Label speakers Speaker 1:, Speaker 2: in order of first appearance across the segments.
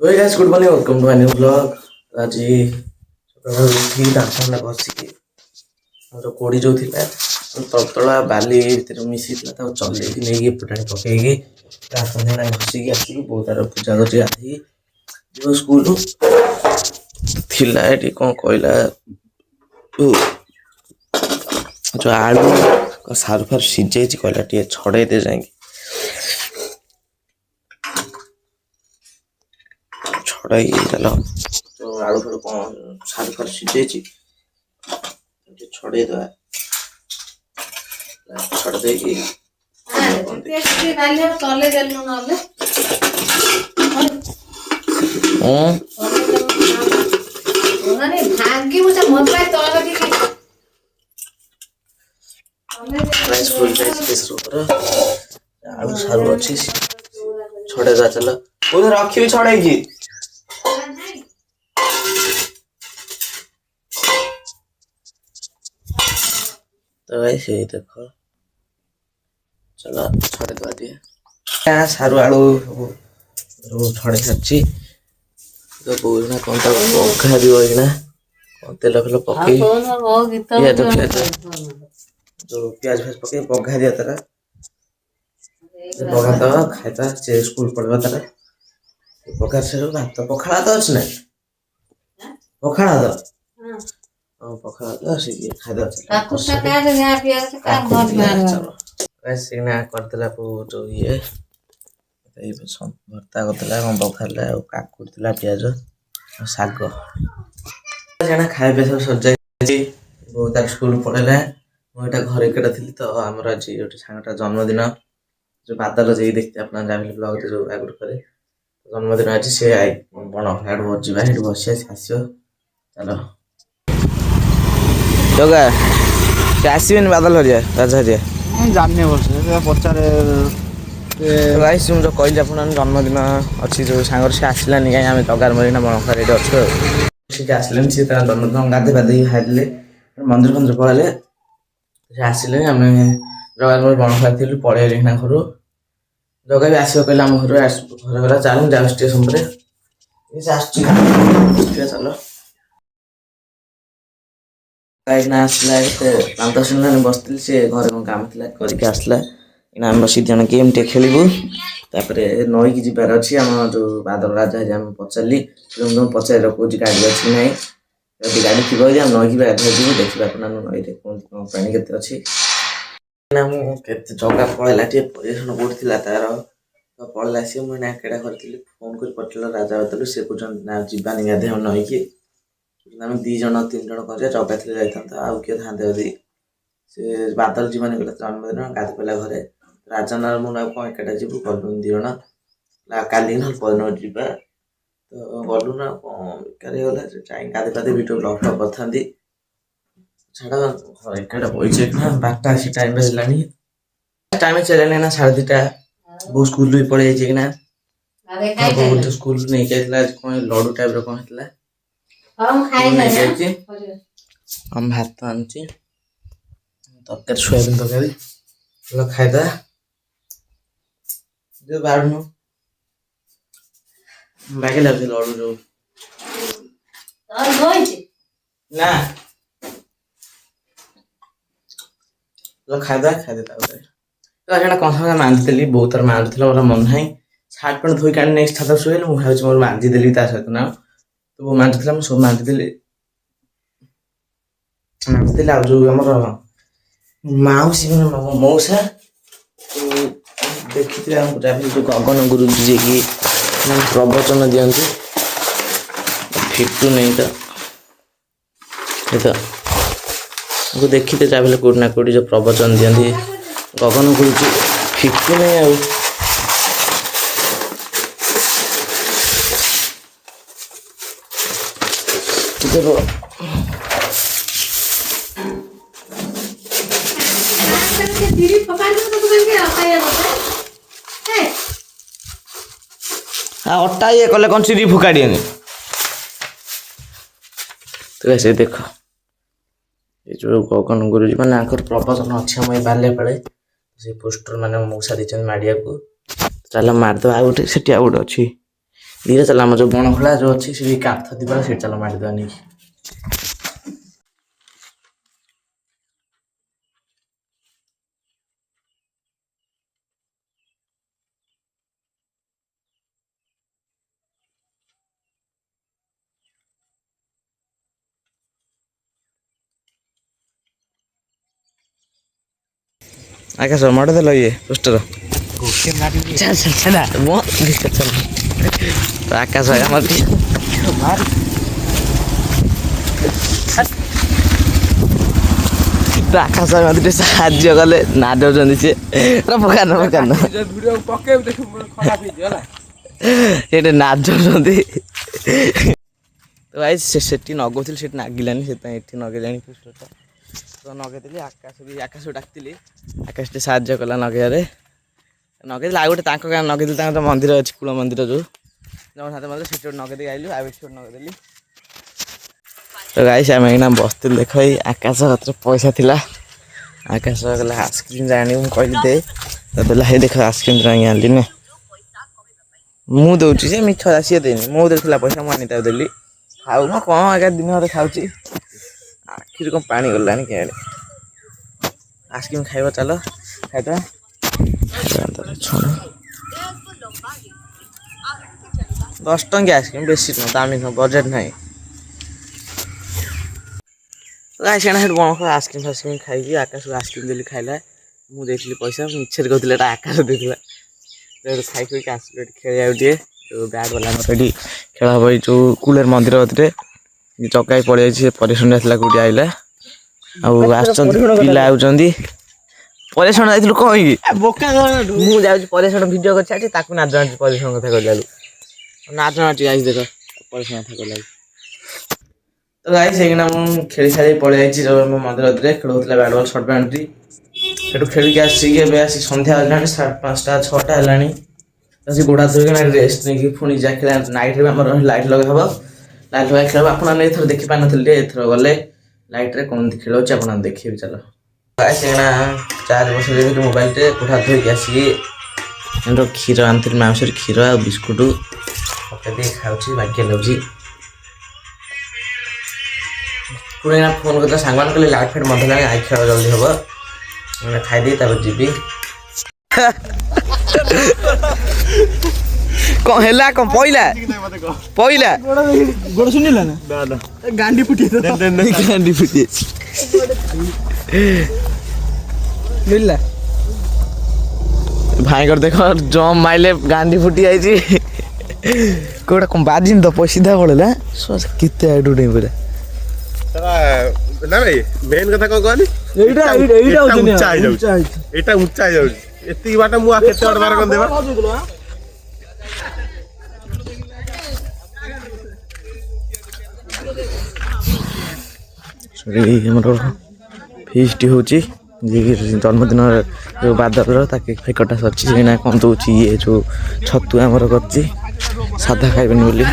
Speaker 1: Hey guys, good morning. Welcome to my new vlog. ଆଜି ସକାଳୁ ଉଠି ଦାନ୍ତଟା ଘଷିକି ଆମର କୋଡ଼ି ଯେଉଁ ଥିଲା ତଳତଳା ବାଲି ଭିତରେ ମିଶିଥିଲା ତାକୁ ଚଲେଇକି ନେଇକି ଫୁଟାଣି ପକେଇକି ଦାନ୍ତଟା ଘଷିକି ଆସିକି ବୋଉ ତାର ପୂଜା କରୁଛି ଗାଧେଇକି ଯିବ ସ୍କୁଲ ଥିଲା ଏଠି କ'ଣ କହିଲା ଯେଉଁ ଆଳୁ ସାରୁ ଫାରୁ ସିଝେଇଛି କହିଲା ଟିକେ ଛଡ଼େଇ ଦେ ଯାଇକି ଛଡ଼େଇ ଚାଲ ତ ଆଳୁ ଫାଳୁ କ'ଣ ସାରୁ ଫାରୁ ସିଝେଇଛି ଟିକେ ଛଡ଼େଇଦବା ଛଡ଼େଇ ଦେଇକି ଆଳୁ ସାରୁ ଅଛି ଛଡ଼େଇଦବା ଚାଲ କୋଉଦିନ ରଖିବି ଛଡ଼େଇକି तो भाई से देखो चलो छड़े दवा दिए सारू आलू छड़े सारी तो बोलना कौन ता पखा दिव ना कौन तेल फेल पकई पियाज पियाज जो पियाज फेज पकई पघा दिया तारा पघा दवा खाइता से स्कूल पढ़वा तारा पघा से भात पखाड़ा तो अच्छे ना पखाड़ा तो पखाड़ा तो खादा सीना करदेला जो ये भर्ता करदेला पखाड़ा काकुड़ा पियाज शाग खाଇବା सब सजा बहुत तार स्कूल पढ़ेला मुझे घर एकेटा थी तो आमर आज गोटे सांगटा जन्मदिन जो बादल जी देखते अपना जामिल ब्लॉग जो आगुरी करे जन्मदिन आज सी बण जा बस आसो चलो जगा से आसबेनि बादल हरिया राजा हरिया
Speaker 2: जाने पचारे
Speaker 1: भाई तुम जो कहली आप जन्मदिन अच्छी जो सांगर सी आसलानी कहीं आम जगार मरीना बणखर ये अच्छे सी आसले सी जन्मदिन गाधे पाधे खाई मंदिर फंदिर पढ़ाले से आसले आम जगार मरी बणखर थी पलैली ना घर जगह भी आसो कहले आम घर घर गला चल जाऊँ स्टेशन पर चलो कहीं आसला 5-10 मिनट बसती सी घर कौन काम थी करके आसला आम बस जन गेम टे खेलू तापर नई की जबार अच्छी आम जो बादल राजा है पचारि तुम पचार कौन गाड़ी अच्छी ना जब गाड़ी थी नई की गाधे जी देखा अपना नई कौन कौन पानी के अच्छी मुझे जगह पलैला परिवेशन कौटा तार तो पलैला सी मुझे केड़ा करी फोन कर पटेल राजा बतलू सी कौन जीवानी गाधे नई की आम 2 जन 3 जन कर जगह थी जाता आउ किए था से बादल जीवन गला जन्मदिन गाधे पड़ा घरे राजन मुझे कौन एकेटा जीवु गलु 2 जन काली ना पदिन जा तो गलु ना कौन बेकार गला गाधे पाधे भिडियो ब्लग कर छाड़ा एकेटा बचे ना 12टा आसी टाइम है टाइम चलने ना 2:30 वो स्कूल भी पड़े ना स्कूल नहीं कौन लडू टाइप कौन हम भात आनी तरकारी सोयाबीन तरकारी खाईदा बाढ़ बाकी लगे लड़ू जो ना खाईदा खाईदे कौन मांझीदेली बहुत थर मांझुला मोर मन ना सार्ट पैंट धोई आनी नेक्स्ट छात शुए मुझे भाई मोर मांझीदेली सहित ना तो वो मांझुला मुझे सब मांझीदेली आ जो आम मौसी मौसा देखी जो गगन गुरुजी जी की प्रवचन दिखती फिटू नहीं तो देखी चाहे कौट ना कौटी जो प्रवचन दिखती गगन गुरुजी फिटू नहीं आ अट्टा ये कले कौन सीरी फुकाड़ी तो वैसे देखो ये जो गगन गुरुजी मैंने प्रवचन अच्छे आम बाल्यापाड़े से पोस्टर मैंने मौसा दी माड़िया को चल मारद आ गोटे से गोटे अच्छी ଧୀରେ ଚାଲ ଆମର ଯୋଉ ବଣ ଖୋଳା ଯୋଉ ଅଛି ସେଠି କାଠ ଥିବ ସେଠି ଚାଲ ମାରିଦେବା ନେଇକି। ଆକାଶ ମାରିଦେଲ ଇଏ ପୋଷ୍ଟର। ଆକାଶ ଆକାଶ ମତେ ଟିକେ ସାହାଯ୍ୟ କଲେ ନା ଦଉଛନ୍ତି ସେ ପକାନ ସେଠି ନାଚୁଛନ୍ତି। ତ ଭାଇ ସେଠି ନଗଉଥିଲି ସେଠି ନାଗିଲାନି ସେଥିପାଇଁ ଏଠି ନଗେଇଲାଣି ପୋଷ୍ଟରଟା। ତ ନଗେଇଥିଲି ଆକାଶକୁ ଡାକିଥିଲି ଆକାଶ ଟିକେ ସାହାଯ୍ୟ କଲା ନଗେଇବାରେ। ନଗେଇଥିଲି ଆଉ ଗୋଟେ ତାଙ୍କ ଗାଁ ନଗେଇଥିଲି ତାଙ୍କର ମନ୍ଦିର ଅଛି କୂଳ ମନ୍ଦିର ଯୋଉ ଜଗନ୍ନାଥ ମନ୍ଦିର ସେଠି ଗୋଟେ ନଗେଇ ଦେଇକି ଆଇଲୁ ଆଉ ଏଠି ଗୋଟେ ନଗେଇଦେଲି। ତ ଗାଇସ୍ ଆମେ ଏଇନା ବସିଥିଲୁ ଦେଖ ଏଇ ଆକାଶ ହାତରେ ପଇସା ଥିଲା। ଆକାଶ କହିଲା ଆଇସ୍କ୍ରିମ୍ ଆଣିବୁ ମୁଁ କହିଲି ଦେ ତ ଦେଲା ହେଇ ଦେଖ ଆଇସ୍କ୍ରିମ୍ ଆଣିକି ଆଣିଲି ନା ମୁଁ ଦଉଛି ଯେ ମିଛ ସିଏ ଦେଇନି ମୋ ଦେହରେ ଥିଲା ପଇସା ମୁଁ ଆଣି ତାକୁ ଦେଲି। ଖାଉ ମ କଣ ଏକା ଦିନ ଅଧେ ଖାଉଛି ଆଖିରୁ କଣ ପାଣି ଗଲାଣି କେଆଣି। ଆଇସ୍କ୍ରିମ୍ ଖାଇବ ଚାଲ ଖାଇଦବା। 10 ଟଙ୍କିଆ ଆଇସ୍କ୍ରିମ୍ ବେଶୀ ନୁହଁ ଦାମୀ ନୁହଁ ବଜେଟ୍ ନାହିଁ। ସେଠି ବଣ ଆଇସ୍କ୍ରିମ୍ ଫାଇସ୍କ୍ରିମ୍ ଖାଇକି ଆକାଶକୁ ଆଇସ୍କ୍ରିମ୍ ଦେଲି ଖାଇଲା। ମୁଁ ଦେଇଥିଲି ପଇସା ମିଛରେ କହୁଥିଲି ଏଟା ଆକାଶ ଦେଇଥିଲା। ଖାଇ ଖୁଇକି ଆସିଲୁ ଏଠି ଖେଳିବାକୁ ଟିକେ ଯୋଉ ବ୍ୟାଟ୍ ବଲ ଆମର ଏଠି ଖେଳ ହବ ଏଇ ଯୋଉ କୁଲେର ମନ୍ଦିର କତିରେ। ଜଗା ଭାଇ ପଳେଇଯାଇଛି ସେ ପରିଶ୍ରମ ଆସିଲା କୋଉଠି ଆଇଲା ଆଉ ଆସୁଛନ୍ତି ପିଲା ଆଉଛନ୍ତି। ପରେଶଣ ଯାଇଥିଲୁ କଣ ହେଇକି ମୁଁ ଯାଉଛି ପରେଶଣ ଭିଡିଓ କରି ଛାଡିଛି ତାକୁ ନାଜ ମାଡୁଛି ପରେଶଣ କଥା କହିଲା ବେଳକୁ ନାଜ ମାଡୁଛି ଗାଇସ୍ ଦେଖ ପରେଶଣ କଥା କହିଲା ବେଳକୁ। ତ ଗାଇସ୍ ସେଇକିନା ମୁଁ ଖେଳି ସାରି ପଳେଇ ଆଇଛି ମୋ ମନ୍ଦିର କତିରେ ଖେଳ ହଉଥିଲା ବ୍ୟାଟ୍ ବଲ୍ ସର୍ଟ ବାଉଣ୍ଡ୍ରି। ସେଠୁ ଖେଳିକି ଆସିକି ଏବେ ଆସି ସନ୍ଧ୍ୟା ହେଲାଣି 5:30 6ଟା ହେଲାଣି। ଆସି ଗୋଡ଼ ହାତ ଧୋଇକିନା ରେଷ୍ଟ ନେଇକି ପୁଣି ଯାଇଥିଲା ନାଇଟରେ ଆମର ଲାଇଟ୍ ଲଗା ହବ। ଲାଇଟ୍ ଲଗାଇ ଖେଳ ଆପଣ ଏଥର ଦେଖି ପାରିନଥିଲେ ଟିକେ ଏଥର ଗଲେ ଲାଇଟରେ କଣ ଖେଳ ହଉଛି ଆପଣ ଦେଖିବେ ଚାଲ। ସେଇନା ଚାର୍ଜ ବସେଇଦେଇଥିଲି ମୋବାଇଲରେ ଗୋଡ଼ ହାତ ଧୋଇକି ଆସିକି କ୍ଷୀର ଆଣିଥିଲି ମାଉସୀର କ୍ଷୀର ଆଉ ବିସ୍କୁଟ ପକେଇ ଦେଇକି ଖାଉଛି ବାଗିଆ ଲାଗୁଛି। ପୁଣି ଏଇନା ଫୋନ୍ କରିଥିଲା ସାଙ୍ଗମାନେ କହିଲେ ଲାଇଟ୍ ଫାଇଟ୍ ବନ୍ଦ ହେଲାଣି ଆଇ ଖେଳ ଜଲ୍ଦି ହବ ଖାଇଦେଇ ତାପରେ ଯିବି। କଣ ହେଲା କଣ ପଇଲା ପଇଲା
Speaker 2: ଗୋଡ଼ ଶୁଣିଲା ନା ଗାଣ୍ଡି ଫୁଟି
Speaker 1: ଗାଣ୍ଡି ଫୁଟି
Speaker 2: ମିଳିଲା
Speaker 1: ଭାଇଙ୍କର ଦେଖ ଜମ୍ପ ମାଇଲେ ଗାଣ୍ଡି ଫୁଟି ଯାଇଛି। କୋଉଟା କଣ ବାଜିନି ତ ସିଧା ପଳେଇଲା କେତେ ଆଡୁ ଡେଇଁ ପଇଲା।
Speaker 3: ନା ଭାଇ ମେନ୍ କଥା କଣ କହନି
Speaker 2: ଏଇଟା
Speaker 3: ଉଞ୍ଚା ହେଇଯାଉଛି ଏଇଟା ଉଞ୍ଚା ହେଇଯାଉଛି ଏତିକି ବାଟ ମୁଁ କେତେ ବାଟ ବାର କରିଦେବା।
Speaker 1: ଆମର ଫିଷ୍ଟ ହଉଛି ଜନ୍ମଦିନ ଯୋଉ ବାଦଲର ତା କେକ୍ ଫେକ୍ କଟା ସରିଛି ସେଇନା କଣ ଦଉଛି ଇଏ ଯୋଉ ଛତୁ ଆମର କରିଛି ସାଧା ଖାଇବେନି ବୋଲି।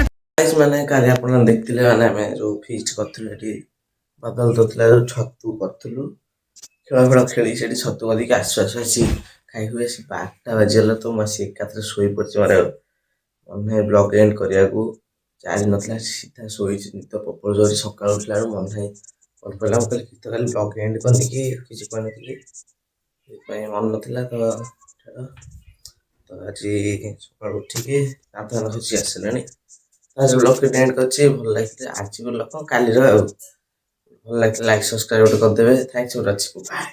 Speaker 1: ମାନେ କାଲି ଆପଣ ଦେଖିଥିଲେ ମାନେ ଆମେ ଯୋଉ ଫିଷ୍ଟ କରିଥିଲୁ ଏଠି ବାଦଲ ଦଉଥିଲା ଯୋଉ ଛତୁ କରିଥିଲୁ ଖେଳ ଫେଳ ଖେଳି ସେଠି ଛତୁ କରିକି ଆସୁ ଆସି ଖାଇ ହୁଏ 12ଟା ବାଜିଗଲା ତ ମୁଁ ଆସି ଏକାଥରେ ଶୋଇପଡ଼ିଛି ମୋର ମନେ ବ୍ଲଗ ଏଣ୍ଡ କରିବାକୁ ଚାର୍ଜ ନଥିଲା ସିଧା ଶୋଇଛି ନିଦ ପ୍ରବଳ ଜୋରେ ସକାଳୁ ଉଠିଲା ବେଳକୁ ମନେ ନାହିଁ ମନେ ପଡ଼ିଲା ମୁଁ କହିଲି ଗୀତ କାଲି ବ୍ଲଗ ଏଣ୍ଡ କରିକି କିଛି କହିନଥିଲି ସେଥିପାଇଁ ମନେ ନଥିଲା ତ ଆଜି ସକାଳୁ ଉଠିକି ଦାନ୍ତ ଘଷି ଆସିଲାଣି ଆଜି ବ୍ଲଗ ଏଣ୍ଡ କରିଛି ଭଲ ଲାଗିଥିଲା ଆଜି ବି ଲୋକ କାଲିର ଆଉ ଭଲ ଲାଗିଥିଲା ଲାଇକ୍ ସବସ୍କ୍ରାଇବ ଗୋଟେ କରିଦେବେ ଥ୍ୟାଙ୍କସ୍ ଫର ୱାଚିଂ ବାଏ।